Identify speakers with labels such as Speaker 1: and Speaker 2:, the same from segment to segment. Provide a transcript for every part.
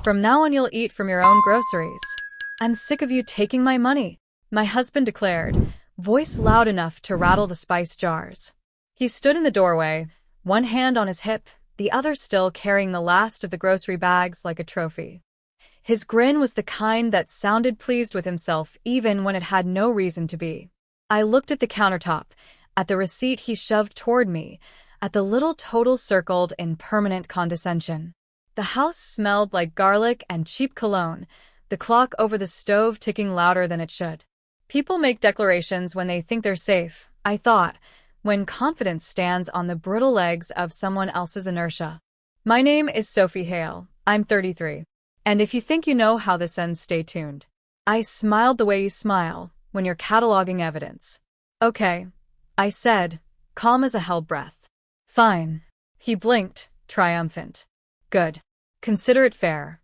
Speaker 1: From now on you'll eat from your own groceries. I'm sick of you taking my money, my husband declared, voice loud enough to rattle the spice jars. He stood in the doorway, one hand on his hip, the other still carrying the last of the grocery bags like a trophy. His grin was the kind that sounded pleased with himself even when it had no reason to be. I looked at the countertop, at the receipt he shoved toward me, at the little total circled in permanent condescension. The house smelled like garlic and cheap cologne, the clock over the stove ticking louder than it should. People make declarations when they think they're safe, I thought, when confidence stands on the brittle legs of someone else's inertia. My name is Sophie Hale. I'm 33. And if you think you know how this ends, stay tuned. I smiled the way you smile when you're cataloging evidence. Okay, I said, calm as a hell breath. Fine. He blinked, triumphant. Good. Consider it fair.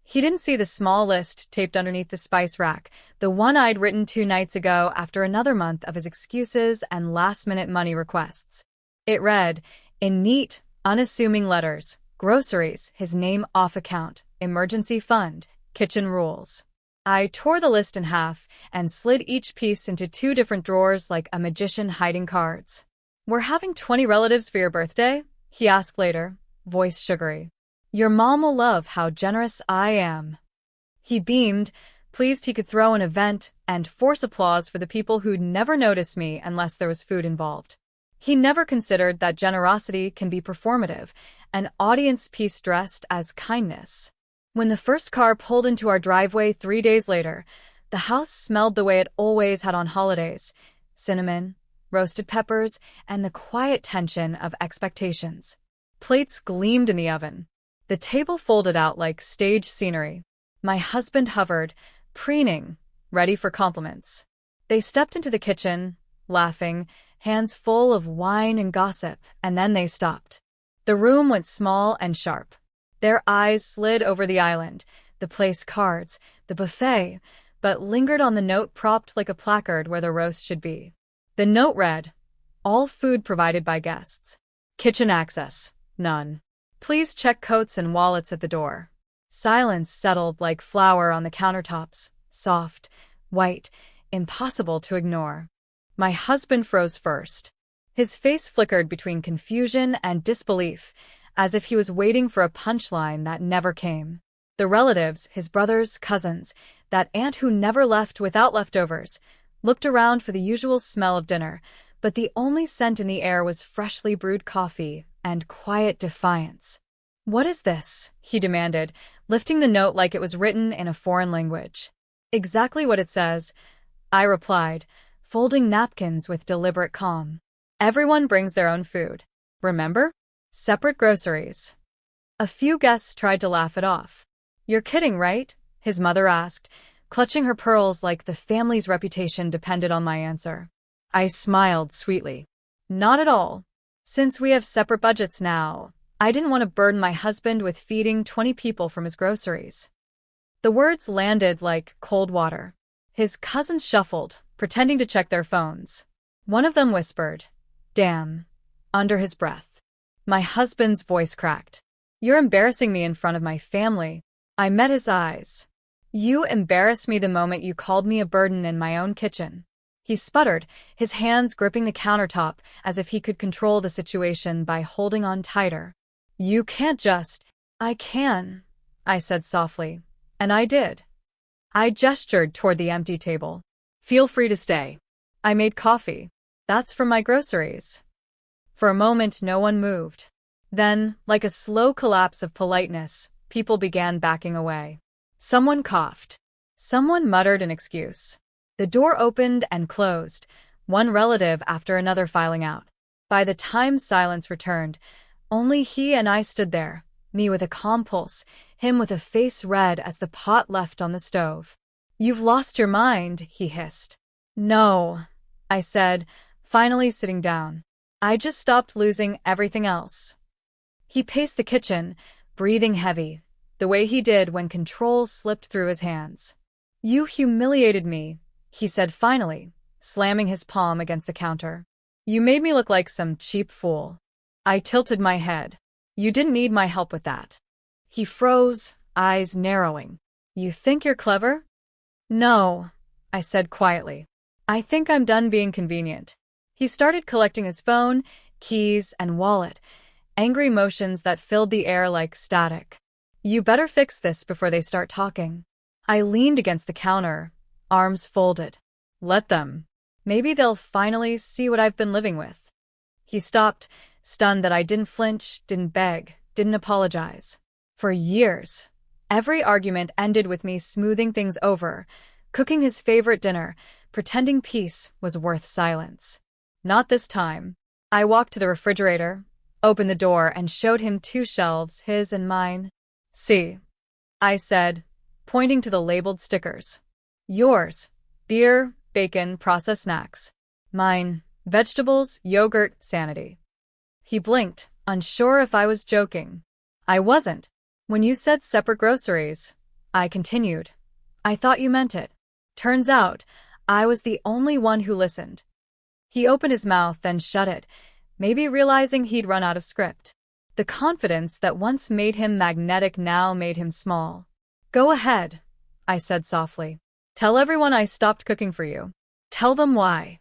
Speaker 1: He didn't see the small list taped underneath the spice rack, the one I'd written 2 nights ago after another month of his excuses and last-minute money requests. It read, in neat, unassuming letters, groceries, his name off account, emergency fund, kitchen rules. I tore the list in half and slid each piece into 2 different drawers like a magician hiding cards. We're having 20 relatives for your birthday? He asked later, voice sugary. Your mom will love how generous I am. He beamed, pleased he could throw an event and force applause for the people who'd never notice me unless there was food involved. He never considered that generosity can be performative, an audience piece dressed as kindness. When the first car pulled into our driveway 3 days later, the house smelled the way it always had on holidays: cinnamon, roasted peppers, and the quiet tension of expectations. Plates gleamed in the oven. The table folded out like stage scenery. My husband hovered, preening, ready for compliments. They stepped into the kitchen, laughing, hands full of wine and gossip, and then they stopped. The room went small and sharp. Their eyes slid over the island, the place cards, the buffet, but lingered on the note propped like a placard where the roast should be. The note read, all food provided by guests. Kitchen access, none. Please check coats and wallets at the door. Silence settled like flour on the countertops, soft, white, impossible to ignore. My husband froze first. His face flickered between confusion and disbelief, as if he was waiting for a punchline that never came. The relatives, his brothers, cousins, that aunt who never left without leftovers, looked around for the usual smell of dinner, but the only scent in the air was freshly brewed coffee and quiet defiance. What is this? He demanded, lifting the note like it was written in a foreign language. Exactly what it says, I replied, folding napkins with deliberate calm. Everyone brings their own food. Remember? Separate groceries. A few guests tried to laugh it off. You're kidding, right? His mother asked, clutching her pearls like the family's reputation depended on my answer. I smiled sweetly. Not at all. Since we have separate budgets now, I didn't want to burden my husband with feeding 20 people from his groceries. The words landed like cold water. His cousins shuffled, pretending to check their phones. One of them whispered, damn, under his breath. My husband's voice cracked. You're embarrassing me in front of my family. I met his eyes. You embarrassed me the moment you called me a burden in my own kitchen. He sputtered, his hands gripping the countertop as if he could control the situation by holding on tighter. You can't just— I can, I said softly. And I did. I gestured toward the empty table. Feel free to stay. I made coffee. That's from my groceries. For a moment, no one moved. Then, like a slow collapse of politeness, people began backing away. Someone coughed. Someone muttered an excuse. The door opened and closed, one relative after another filing out. By the time silence returned, only he and I stood there, me with a calm pulse, him with a face red as the pot left on the stove. You've lost your mind, he hissed. No, I said, finally sitting down. I just stopped losing everything else. He paced the kitchen, breathing heavy, the way he did when control slipped through his hands. You humiliated me, he said finally, slamming his palm against the counter. You made me look like some cheap fool. I tilted my head. You didn't need my help with that. He froze, eyes narrowing. You think you're clever? No, I said quietly. I think I'm done being convenient. He started collecting his phone, keys, and wallet, angry motions that filled the air like static. You better fix this before they start talking. I leaned against the counter, arms folded. Let them. Maybe they'll finally see what I've been living with. He stopped, stunned that I didn't flinch, didn't beg, didn't apologize. For years, every argument ended with me smoothing things over, cooking his favorite dinner, pretending peace was worth silence. Not this time. I walked to the refrigerator, opened the door, and showed him 2 shelves, his and mine. See, I said, pointing to the labeled stickers. Yours, beer, bacon, processed snacks. Mine, vegetables, yogurt, sanity. He blinked, unsure if I was joking. I wasn't. When you said separate groceries, I continued, I thought you meant it. Turns out, I was the only one who listened. He opened his mouth, then shut it, maybe realizing he'd run out of script. The confidence that once made him magnetic now made him small. Go ahead, I said softly. Tell everyone I stopped cooking for you. Tell them why.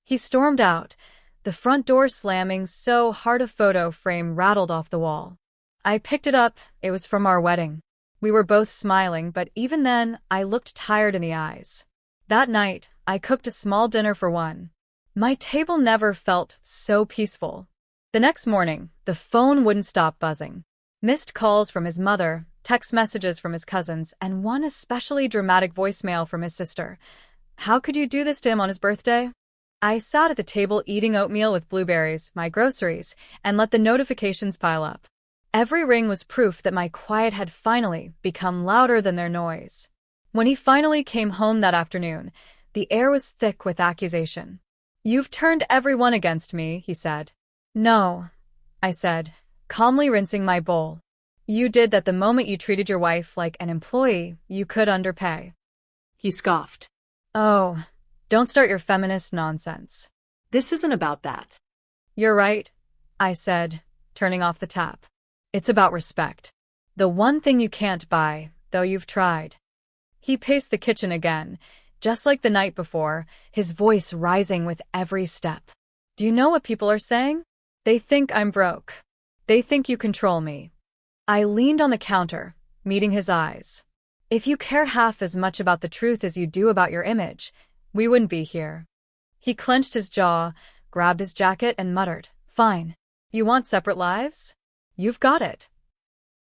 Speaker 1: He stormed out, the front door slamming so hard a photo frame rattled off the wall. I picked it up, it was from our wedding. We were both smiling, but even then, I looked tired in the eyes. That night, I cooked a small dinner for one. My table never felt so peaceful. The next morning, the phone wouldn't stop buzzing. Missed calls from his mother, text messages from his cousins, and one especially dramatic voicemail from his sister. How could you do this to him on his birthday? I sat at the table eating oatmeal with blueberries, my groceries, and let the notifications pile up. Every ring was proof that my quiet had finally become louder than their noise. When he finally came home that afternoon, the air was thick with accusation. You've turned everyone against me, he said. No, I said, calmly rinsing my bowl. You did that the moment you treated your wife like an employee you could underpay.
Speaker 2: He scoffed.
Speaker 1: Oh, don't start your feminist nonsense.
Speaker 2: This isn't about that.
Speaker 1: You're right, I said, turning off the tap. It's about respect. The one thing you can't buy, though you've tried. He paced the kitchen again, just like the night before, his voice rising with every step. Do you know what people are saying? They think I'm broke. They think you control me. I leaned on the counter, meeting his eyes. If you cared half as much about the truth as you do about your image, we wouldn't be here. He clenched his jaw, grabbed his jacket, and muttered, Fine. You want separate lives? You've got it.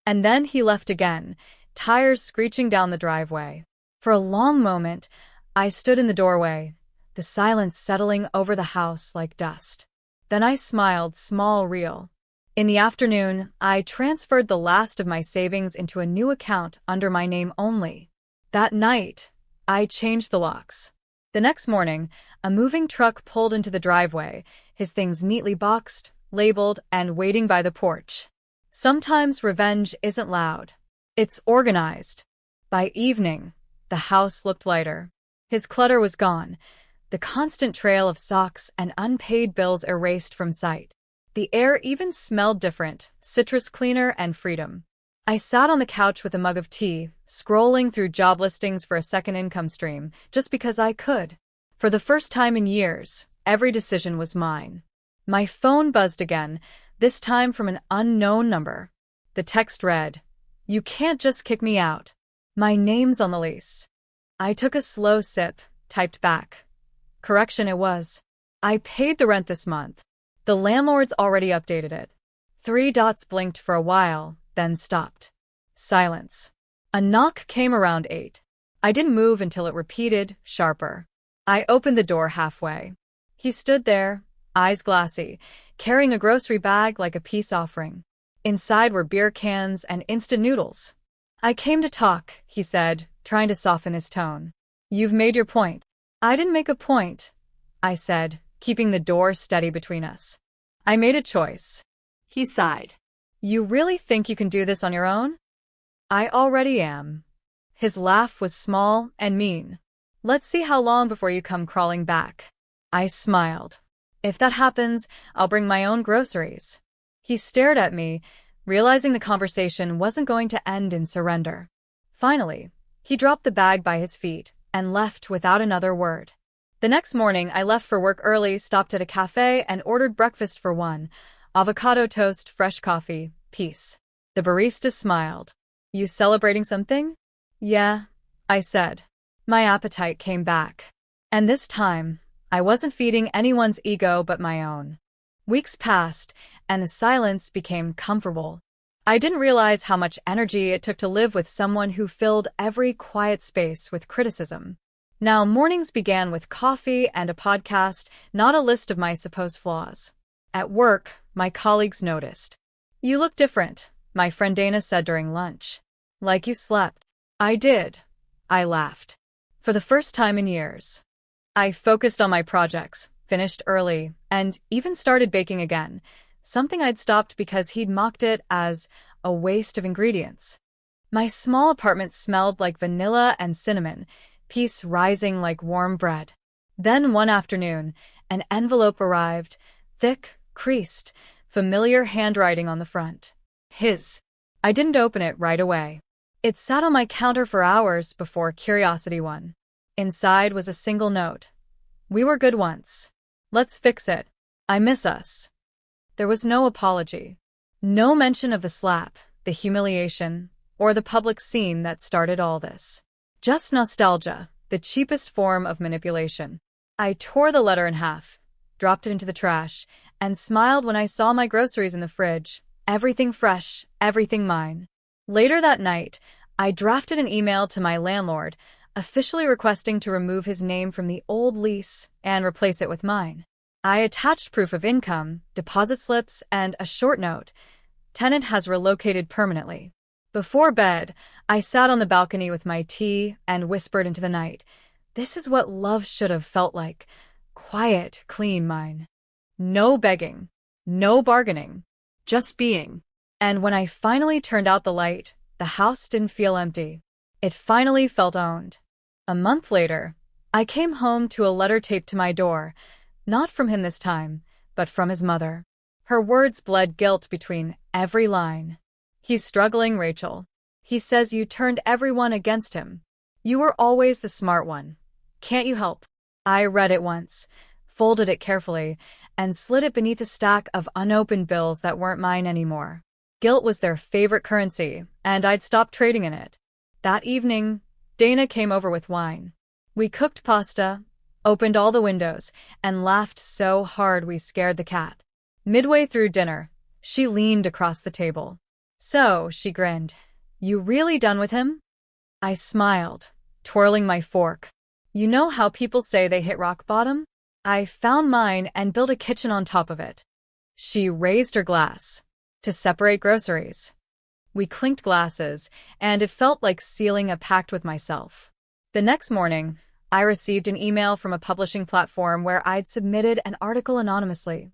Speaker 1: And then he left again, tires screeching down the driveway. For a long moment, I stood in the doorway, the silence settling over the house like dust. Then I smiled, small, real. In the afternoon, I transferred the last of my savings into a new account under my name only. That night, I changed the locks. The next morning, a moving truck pulled into the driveway, his things neatly boxed, labeled, and waiting by the porch. Sometimes revenge isn't loud. It's organized. By evening, the house looked lighter. His clutter was gone, the constant trail of socks and unpaid bills erased from sight. The air even smelled different, citrus cleaner and freedom. I sat on the couch with a mug of tea, scrolling through job listings for a second income stream, just because I could. For the first time in years, every decision was mine. My phone buzzed again, this time from an unknown number. The text read, You can't just kick me out. My name's on the lease. I took a slow sip, typed back. Correction it was. I paid the rent this month. The landlord's already updated it. 3 dots blinked for a while, then stopped. Silence. A knock came around 8. I didn't move until it repeated, sharper. I opened the door halfway. He stood there, eyes glassy, carrying a grocery bag like a peace offering. Inside were beer cans and instant noodles. I came to talk, he said, trying to soften his tone. You've made your point. I didn't make a point, I said, keeping the door steady between us. I made a choice.
Speaker 2: He sighed.
Speaker 1: You really think you can do this on your own? I already am. His laugh was small and mean. Let's see how long before you come crawling back. I smiled. If that happens, I'll bring my own groceries. He stared at me, realizing the conversation wasn't going to end in surrender. Finally, he dropped the bag by his feet and left without another word. The next morning, I left for work early, stopped at a cafe, and ordered breakfast for one: avocado toast, fresh coffee, peace. The barista smiled. "You celebrating something?" "Yeah," I said. My appetite came back. And this time, I wasn't feeding anyone's ego but my own. Weeks passed, and the silence became comfortable. I didn't realize how much energy it took to live with someone who filled every quiet space with criticism. Now, mornings began with coffee and a podcast, not a list of my supposed flaws. At work, my colleagues noticed. "You look different," my friend Dana said during lunch. "Like you slept." "I did," I laughed. For the first time in years. I focused on my projects, finished early, and even started baking again, something I'd stopped because he'd mocked it as a waste of ingredients. My small apartment smelled like vanilla and cinnamon, peace rising like warm bread. Then one afternoon, an envelope arrived, thick, creased, familiar handwriting on the front. His. I didn't open it right away. It sat on my counter for hours before curiosity won. Inside was a single note. "We were good once. Let's fix it. I miss us." There was no apology. No mention of the slap, the humiliation, or the public scene that started all this. Just nostalgia, the cheapest form of manipulation. I tore the letter in half, dropped it into the trash, and smiled when I saw my groceries in the fridge. Everything fresh, everything mine. Later that night, I drafted an email to my landlord, officially requesting to remove his name from the old lease and replace it with mine. I attached proof of income, deposit slips, and a short note: "Tenant has relocated permanently." Before bed, I sat on the balcony with my tea and whispered into the night, "This is what love should have felt like. Quiet, clean mine. No begging, no bargaining, just being." And when I finally turned out the light, the house didn't feel empty. It finally felt owned. A month later, I came home to a letter taped to my door, not from him this time, but from his mother. Her words bled guilt between every line. "He's struggling, Rachel. He says you turned everyone against him. You were always the smart one. Can't you help?" I read it once, folded it carefully, and slid it beneath a stack of unopened bills that weren't mine anymore. Guilt was their favorite currency, and I'd stopped trading in it. That evening, Dana came over with wine. We cooked pasta, opened all the windows, and laughed so hard we scared the cat. Midway through dinner, she leaned across the table. "So," she grinned, "you really done with him?" I smiled, twirling my fork. "You know how people say they hit rock bottom? I found mine and built a kitchen on top of it." She raised her glass. "To separate groceries." We clinked glasses, and it felt like sealing a pact with myself. The next morning, I received an email from a publishing platform where I'd submitted an article anonymously.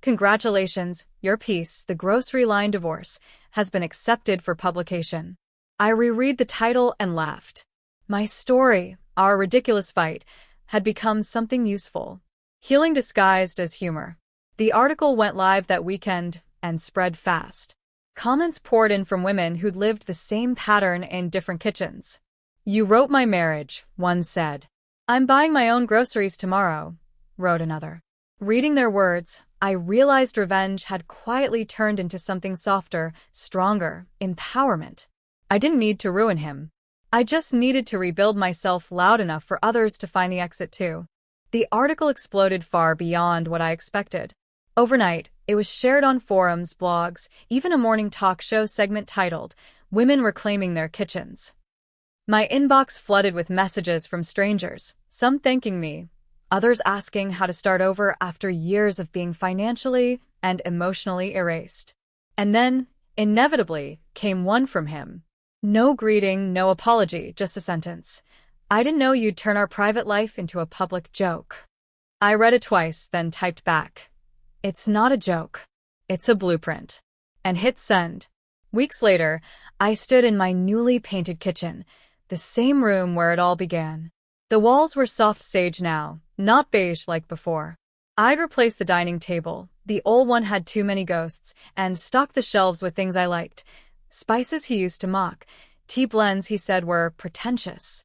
Speaker 1: "Congratulations, your piece, The Grocery Line Divorce, has been accepted for publication." I reread the title and laughed. My story, our ridiculous fight, had become something useful. Healing disguised as humor. The article went live that weekend and spread fast. Comments poured in from women who'd lived the same pattern in different kitchens. "You wrote my marriage," one said. "I'm buying my own groceries tomorrow," wrote another. Reading their words, I realized revenge had quietly turned into something softer, stronger, empowerment. I didn't need to ruin him. I just needed to rebuild myself loud enough for others to find the exit too. The article exploded far beyond what I expected. Overnight, it was shared on forums, blogs, even a morning talk show segment titled, "Women Reclaiming Their Kitchens." My inbox flooded with messages from strangers, some thanking me, others asking how to start over after years of being financially and emotionally erased. And then, inevitably, came one from him. No greeting, no apology, just a sentence. "I didn't know you'd turn our private life into a public joke." I read it twice, then typed back, "It's not a joke. It's a blueprint," and hit send. Weeks later, I stood in my newly painted kitchen, the same room where it all began. The walls were soft sage now, not beige like before. I'd replace the dining table. The old one had too many ghosts, and stock the shelves with things I liked. Spices he used to mock. Tea blends he said were pretentious.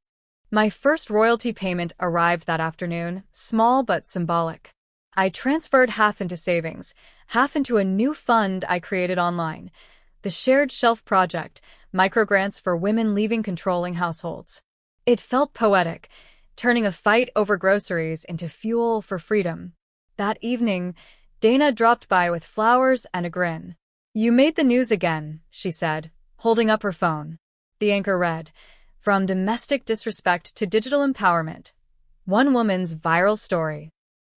Speaker 1: My first royalty payment arrived that afternoon, small but symbolic. I transferred half into savings, half into a new fund I created online. The Shared Shelf Project, microgrants for women leaving controlling households. It felt poetic, turning a fight over groceries into fuel for freedom. That evening, Dana dropped by with flowers and a grin. "You made the news again," she said, holding up her phone. The anchor read, "From domestic disrespect to digital empowerment. One woman's viral story."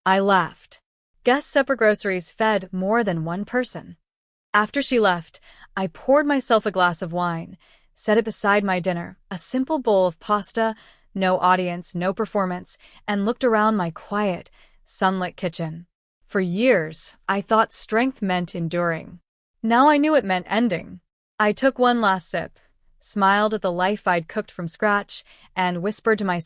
Speaker 1: I laughed. Guess separate groceries fed more than one person. After she left, I poured myself a glass of wine, set it beside my dinner, a simple bowl of pasta, no audience, no performance, and looked around my quiet, sunlit kitchen. For years, I thought strength meant enduring. Now I knew it meant ending. I took one last sip, smiled at the life I'd cooked from scratch, and whispered to myself,